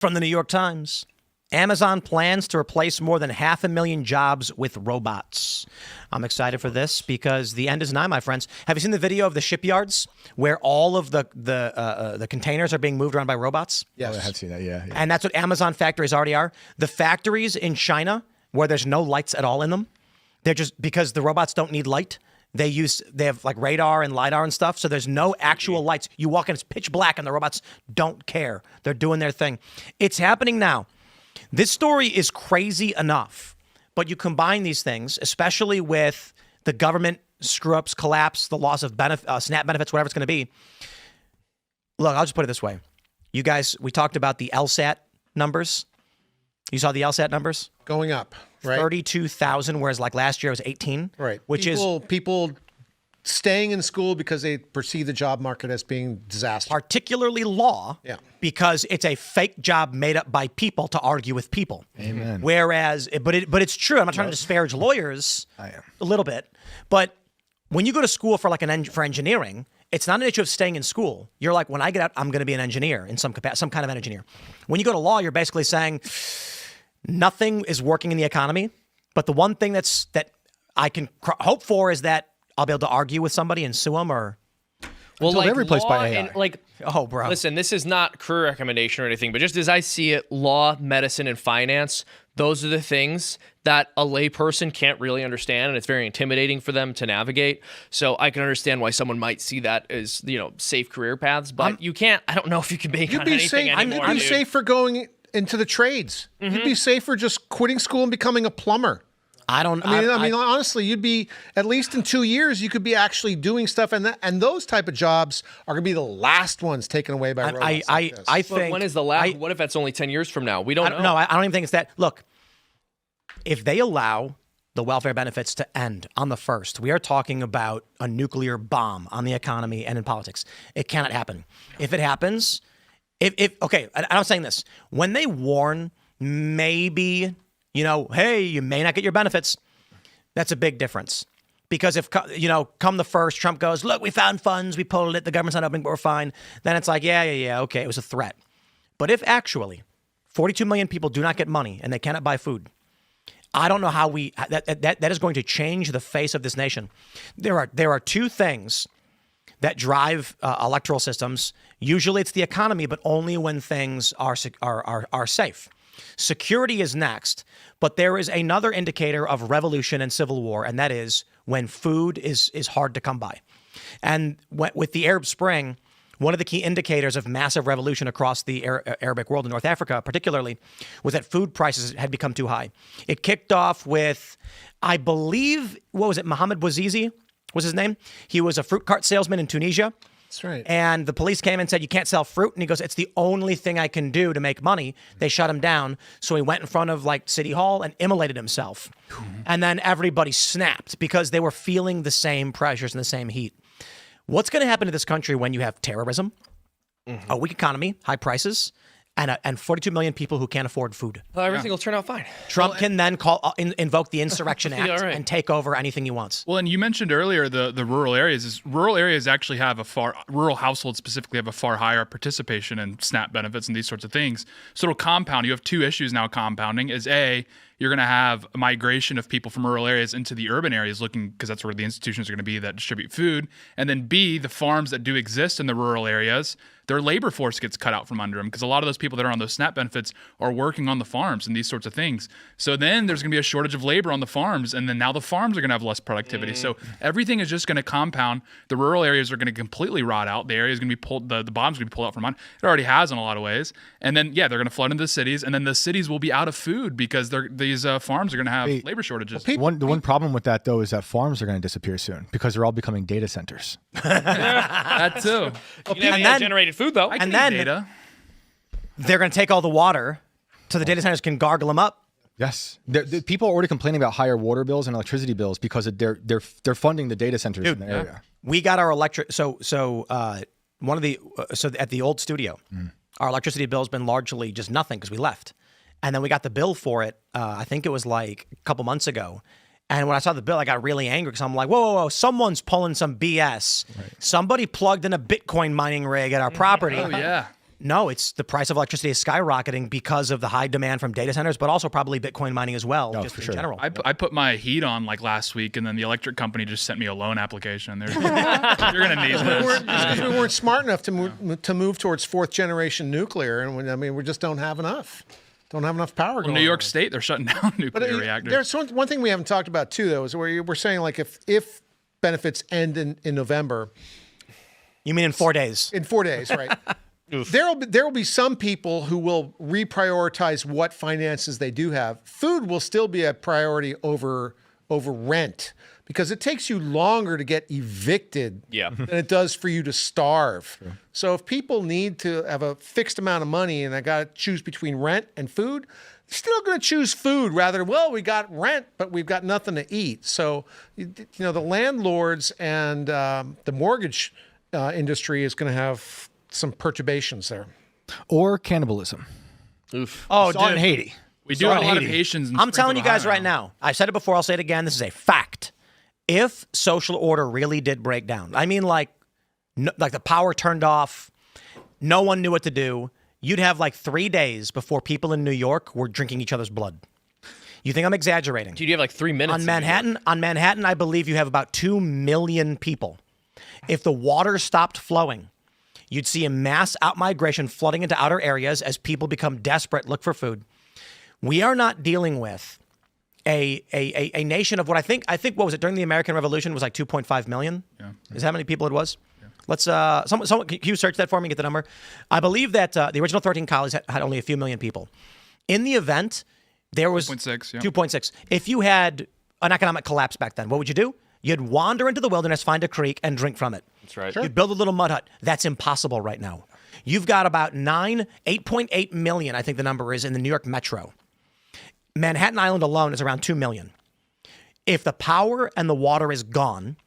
From the New York Times, Amazon plans to replace more than 500,000 jobs with robots. I'm excited for this because the end is nigh, my friends. Have you seen the video of the shipyards where all of the containers are being moved around by robots? Yes, I have seen that. Yeah. And that's what Amazon factories already are. The factories in China where there's no lights at all in them, they're just because the robots don't need light. They have like radar and LiDAR and stuff, so there's no actual lights. You walk in, it's pitch black, and the robots don't care. They're doing their thing. It's happening now. This story is crazy enough, but you combine these things, especially with the government screw-ups, collapse, the loss of SNAP benefits, whatever it's going to be. Look, I'll just put it this way. You guys, we talked about the LSAT numbers. You saw the LSAT numbers? Going up, right? 32,000, whereas like last year it was 18. Right. Which people staying in school because they perceive the job market as being disastrous. Particularly law, because it's a fake job made up by people to argue with people. Amen. Whereas, but it's true. I'm not trying to disparage lawyers. I am. A little bit, but when you go to school for like for engineering, it's not an issue of staying in school. You're like, when I get out, I'm going to be an engineer in some kind of engineer. When you go to law, you're basically saying nothing is working in the economy, but the one thing that I can hope for is that I'll be able to argue with somebody and sue them, or well, they're replaced by AI. And, oh, bro. Listen, this is not career recommendation or anything, but just as I see it, law, medicine, and finance, those are the things that a layperson can't really understand, and it's very intimidating for them to navigate. So I can understand why someone might see that as, safe career paths, but you can't. I don't know if you can make on anything anymore. You'd be safe for going into the trades. Mm-hmm. You'd be safe for just quitting school and becoming a plumber. I mean, honestly, you'd be at least in 2 years. You could be actually doing stuff, and those type of jobs are going to be the last ones taken away by robots. I think. But when is the last? What if that's only 10 years from now? We don't know. No, I don't even think it's that. Look, if they allow the welfare benefits to end on the 1st, we are talking about a nuclear bomb on the economy and in politics. It cannot happen. If it happens, okay, I'm saying this when they warn, maybe. Hey, you may not get your benefits. That's a big difference. Because if, come the 1st, Trump goes, look, we found funds, we pulled it, the government's not opening, but we're fine. Then it's like, yeah, okay, it was a threat. But if actually 42 million people do not get money and they cannot buy food, I don't know how that is going to change the face of this nation. There are two things that drive electoral systems. Usually it's the economy, but only when things are safe. Security is next, but there is another indicator of revolution and civil war, and that is when food is hard to come by. And with the Arab Spring, one of the key indicators of massive revolution across the Arabic world in North Africa particularly was that food prices had become too high. It kicked off with, I believe, Mohammed Bouazizi was his name? He was a fruit cart salesman in Tunisia. That's right. And the police came and said, you can't sell fruit. And he goes, it's the only thing I can do to make money. They shut him down. So he went in front of City Hall and immolated himself. And then everybody snapped because they were feeling the same pressures and the same heat. What's going to happen to this country when you have terrorism, a weak economy, high prices, and 42 million people who can't afford food? Well, everything will turn out fine. Trump can then invoke the Insurrection Act and take over anything he wants. Well, and you mentioned earlier the rural areas. Rural areas actually rural households specifically have a far higher participation in SNAP benefits and these sorts of things. So it'll compound. You have two issues now compounding. Is A, you're going to have a migration of people from rural areas into the urban areas because that's where the institutions are going to be that distribute food. And then B, the farms that do exist in the rural areas, their labor force gets cut out from under them because a lot of those people that are on those SNAP benefits are working on the farms and these sorts of things. So then there's going to be a shortage of labor on the farms, and then now the farms are going to have less productivity. So everything is just going to compound. The rural areas are going to completely rot out. The area is going to be pulled, the bottom's going to be pulled out from under. It already has in a lot of ways. And then, they're going to flood into the cities, and then the cities will be out of food because these farms are going to have labor shortages. The one problem with that, though, is that farms are going to disappear soon because they're all becoming data centers. That too. And then generated food, though. And then they're going to take all the water so the data centers can gargle them up. Yes, the people are already complaining about higher water bills and electricity bills because they're funding the data centers in the area. We got our electric. So at the old studio, our electricity bill's been largely just nothing because we left, and then we got the bill for it. I think it was like a couple months ago. And when I saw the bill, I got really angry because I'm like, whoa, someone's pulling some BS. Right. Somebody plugged in a Bitcoin mining rig at our property. Oh, yeah. No, it's the price of electricity is skyrocketing because of the high demand from data centers, but also probably Bitcoin mining as well, just for in sure. general. I put my heat on like last week, and then the electric company just sent me a loan application. You're gonna need this. Because we weren't smart enough to move towards fourth generation nuclear, and we just don't have enough. Don't have enough power. Well, New York State, they're shutting down nuclear reactors. There's one thing we haven't talked about too, though, is where we're saying like if benefits end in November. You mean in 4 days? In 4 days, right? There will be some people who will reprioritize what finances they do have. Food will still be a priority over rent because it takes you longer to get evicted than it does for you to starve. Sure. So if people need to have a fixed amount of money and I got to choose between rent and food, they're still going to choose food rather. Well, we got rent, but we've got nothing to eat. So the landlords and the mortgage industry is going to have some perturbations there. Or cannibalism. Oof. Oh, Saw it in dude. Haiti. We do have a lot of Haitians. I'm telling you guys right now. I've said it before. I'll say it again. This is a fact. If social order really did break down, I mean, like the power turned off, no one knew what to do. You'd have like 3 days before people in New York were drinking each other's blood. You think I'm exaggerating? Dude, you have like 3 minutes. On Manhattan, I believe you have about 2 million people. If the water stopped flowing, you'd see a mass outmigration flooding into outer areas as people become desperate, look for food. We are not dealing with a nation of what I think what was it during the American Revolution was like 2.5 million. Yeah. Is that how many people it was? Yeah. Let's someone can you search that for me and get the number? I believe that the original 13 colonies had only a few million people. In the event, there was 2.6. Yeah. 2.6. If you had an economic collapse back then, what would you do? You'd wander into the wilderness, find a creek, and drink from it. That's right. You'd build a little mud hut. That's impossible right now. You've got about 8.8 million, I think the number is, in the New York metro. Manhattan Island alone is around 2 million. If the power and the water is gone,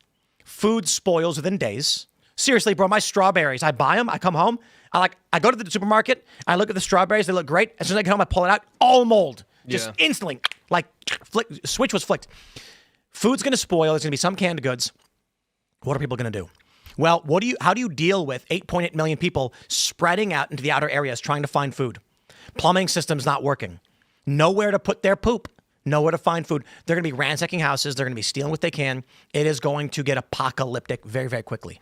food spoils within days. Seriously, bro, my strawberries, I buy them, I come home, I go to the supermarket, I look at the strawberries, they look great. As soon as I get home, I pull it out, all mold. Just instantly, switch was flicked. Food's going to spoil. There's going to be some canned goods. What are people going to do? Well, how do you deal with 8.8 million people spreading out into the outer areas trying to find food? Plumbing system's not working. Nowhere to put their poop. Nowhere to find food. They're going to be ransacking houses. They're going to be stealing what they can. It is going to get apocalyptic very, very quickly.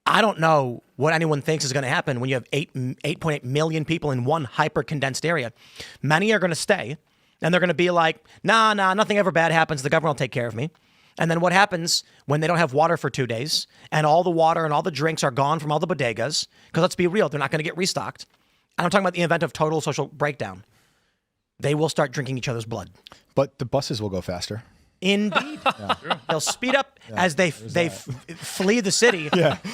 I don't know what anyone thinks is going to happen when you have 8.8 million people in one hyper-condensed area. Many are going to stay. And they're going to be like, nah, nothing ever bad happens. The government will take care of me. And then what happens when they don't have water for 2 days and all the water and all the drinks are gone from all the bodegas? Because let's be real, they're not going to get restocked. And I'm talking about the event of total social breakdown. They will start drinking each other's blood. But the buses will go faster. Indeed. They'll speed up as they flee the city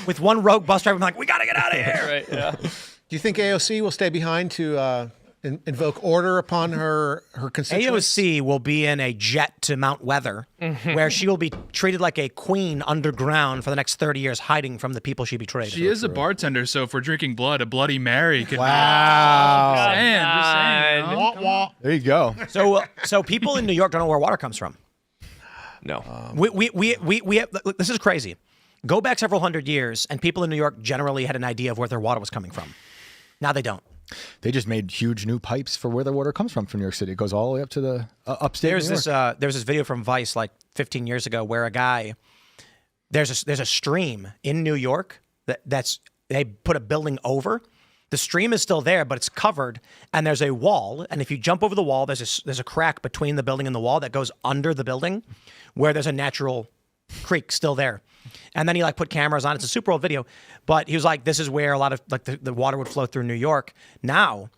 with one rogue bus driver like, we got to get out of here. Right, yeah. Do you think AOC will stay behind to invoke order upon her constituents? AOC will be in a jet to Mount Weather, where she will be treated like a queen underground for the next 30 years, hiding from the people she betrayed. She is a bartender, so if we're drinking blood, a Bloody Mary could Wow. Just saying. There you go. So people in New York don't know where water comes from. No. We have, this is crazy. Go back several hundred years, and people in New York generally had an idea of where their water was coming from. Now they don't. They just made huge new pipes for where the water comes from New York City. It goes all the way up to the upstate New York. There's this video from Vice like 15 years ago where a guy, there's a stream in New York they put a building over. The stream is still there, but it's covered, and there's a wall. And if you jump over the wall, there's a crack between the building and the wall that goes under the building, where there's a natural creek still there. And then he put cameras on. It's a super old video, but he was like, this is where a lot of the water would flow through New York. Now,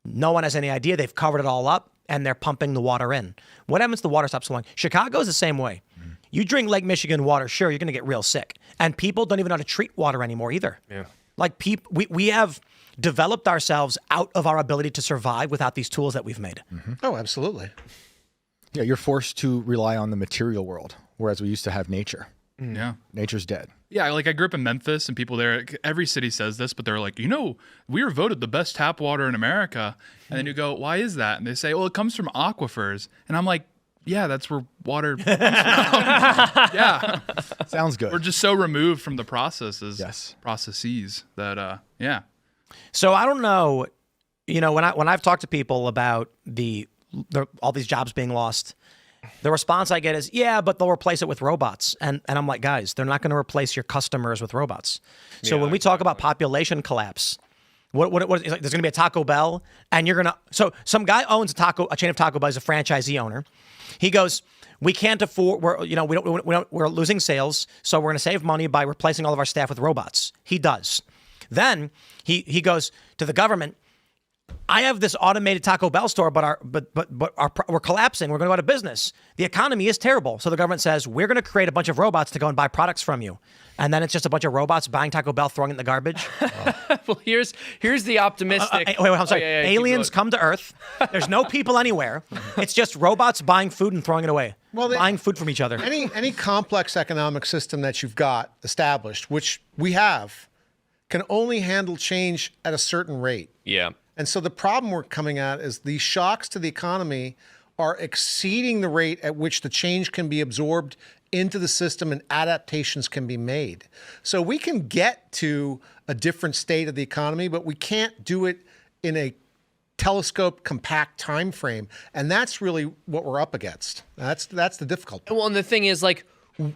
no one has any idea. They've covered it all up and they're pumping the water in. What happens if the water stops flowing? Chicago's the same way. You drink Lake Michigan water, sure, you're going to get real sick. And people don't even know how to treat water anymore either. Yeah. We have developed ourselves out of our ability to survive without these tools that we've made. Mm-hmm. Oh, absolutely. Yeah, you're forced to rely on the material world, whereas we used to have nature. Yeah. Nature's dead. Yeah, I grew up in Memphis, and people there, every city says this, but they're like, we were voted the best tap water in America. And then you go, why is that? And they say, well, it comes from aquifers. And I'm like, yeah, that's where water comes from. Yeah. Sounds good. We're just so removed from the processes Yes. that, So I don't know, when I've talked to people about all these jobs being lost, the response I get is, yeah, but they'll replace it with robots. And I'm like, guys, they're not going to replace your customers with robots. So when we talk about population collapse, what there's going to be a Taco Bell, and so some guy owns a chain of Taco Bell, is a franchisee owner. He goes, we can't afford, we're losing sales, so we're going to save money by replacing all of our staff with robots. He does. Then he goes to the government. I have this automated Taco Bell store, but we're collapsing. We're going to go out of business. The economy is terrible. So the government says, we're going to create a bunch of robots to go and buy products from you. And then it's just a bunch of robots buying Taco Bell, throwing it in the garbage. Well, here's the optimistic. Wait, I'm sorry. Yeah, Aliens come to Earth. There's no people anywhere. It's just robots buying food and throwing it away. Buying food from each other. Any complex economic system that you've got established, which we have, can only handle change at a certain rate. Yeah. And so the problem we're coming at is these shocks to the economy are exceeding the rate at which the change can be absorbed into the system and adaptations can be made. So we can get to a different state of the economy, but we can't do it in a telescope compact time frame. And that's really what we're up against. That's the difficulty. Well, and the thing is, like,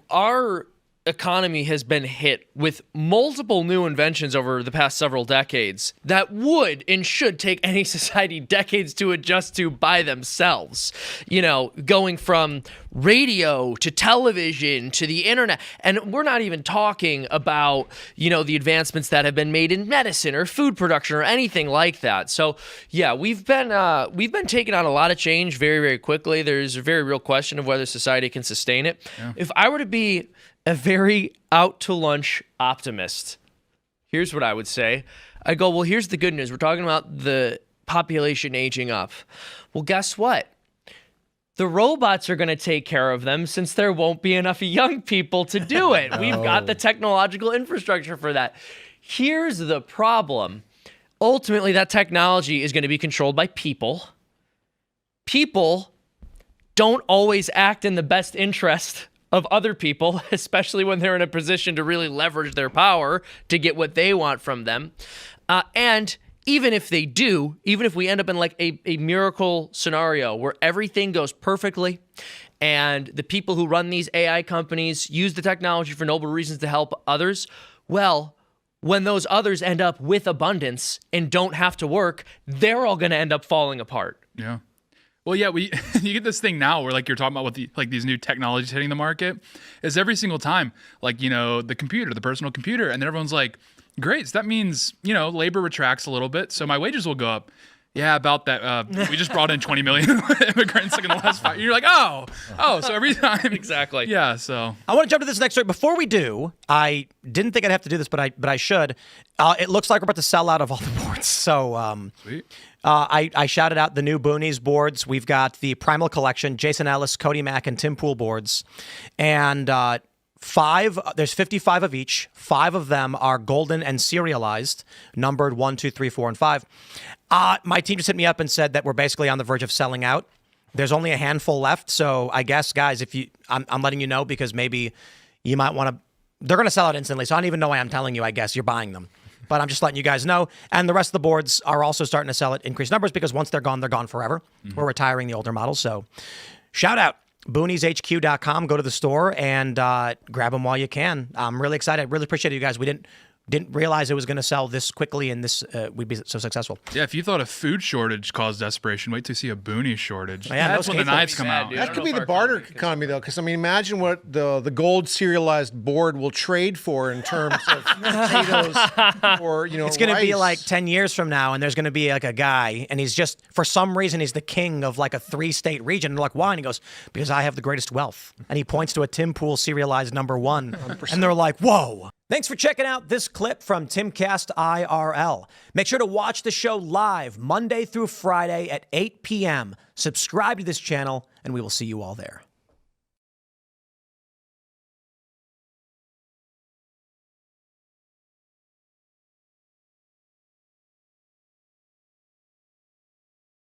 our economy has been hit with multiple new inventions over the past several decades that would and should take any society decades to adjust to by themselves. Going from radio to television to the internet. And we're not even talking about, the advancements that have been made in medicine or food production or anything like that. So yeah, we've been taking on a lot of change very, very quickly. There's a very real question of whether society can sustain it. Yeah. If I were to be a very out to lunch optimist, here's what I would say. I go, well, here's the good news. We're talking about the population aging up. Well, guess what? The robots are going to take care of them since there won't be enough young people to do it. No. We've got the technological infrastructure for that. Here's the problem. Ultimately, that technology is going to be controlled by people. People don't always act in the best interest of other people, especially when they're in a position to really leverage their power to get what they want from them. And even if they do, even if we end up in like a miracle scenario where everything goes perfectly and the people who run these AI companies use the technology for noble reasons to help others, well, when those others end up with abundance and don't have to work, they're all going to end up falling apart. Yeah. Well, yeah, you get this thing now where like you're talking about what these new technologies hitting the market is every single time, like, the computer, the personal computer. And then everyone's like, great. So that means, labor retracts a little bit. So my wages will go up. Yeah, about that. We just brought in 20 million immigrants like in the last 5 years. You're like, oh, so every time. Exactly. Yeah, so. I want to jump to this next story. Before we do, I didn't think I'd have to do this, but I should. It looks like we're about to sell out of all the boards. So Sweet. I shouted out the new Boonies boards. We've got the Primal Collection, Jason Ellis, Cody Mack, and Tim Pool boards. And there's 55 of each. 5 of them are golden and serialized, numbered 1, 2, 3, 4, and 5. My team just hit me up and said that we're basically on the verge of selling out. There's only a handful left. So I guess, guys, I'm letting you know because maybe you might want to, they're going to sell out instantly. So I don't even know why I'm telling you, I guess you're buying them. But I'm just letting you guys know. And the rest of the boards are also starting to sell at increased numbers because once they're gone forever. Mm-hmm. We're retiring the older models. So shout out. BooniesHQ.com. Go to the store and grab them while you can. I'm really excited. I really appreciate it, you guys. We didn't realize it was going to sell this quickly and this we'd be so successcul. Yeah, if you thought a food shortage caused desperation, wait till you see a Boonie shortage. Yeah, that's when the knives come out. Dude. That could be the barter economy, though, because, imagine what the gold serialized board will trade for in terms of potatoes or, It's going to be like 10 years from now, and there's going to be like a guy, and he's just, for some reason, he's the king of like a 3-state region. And they're like, why? And he goes, because I have the greatest wealth. And he points to a Tim Pool serialized number 1. 100%. And they're like, whoa. Thanks for checking out this clip from Timcast IRL. Make sure to watch the show live Monday through Friday at 8 p.m. Subscribe to this channel, and we will see you all there.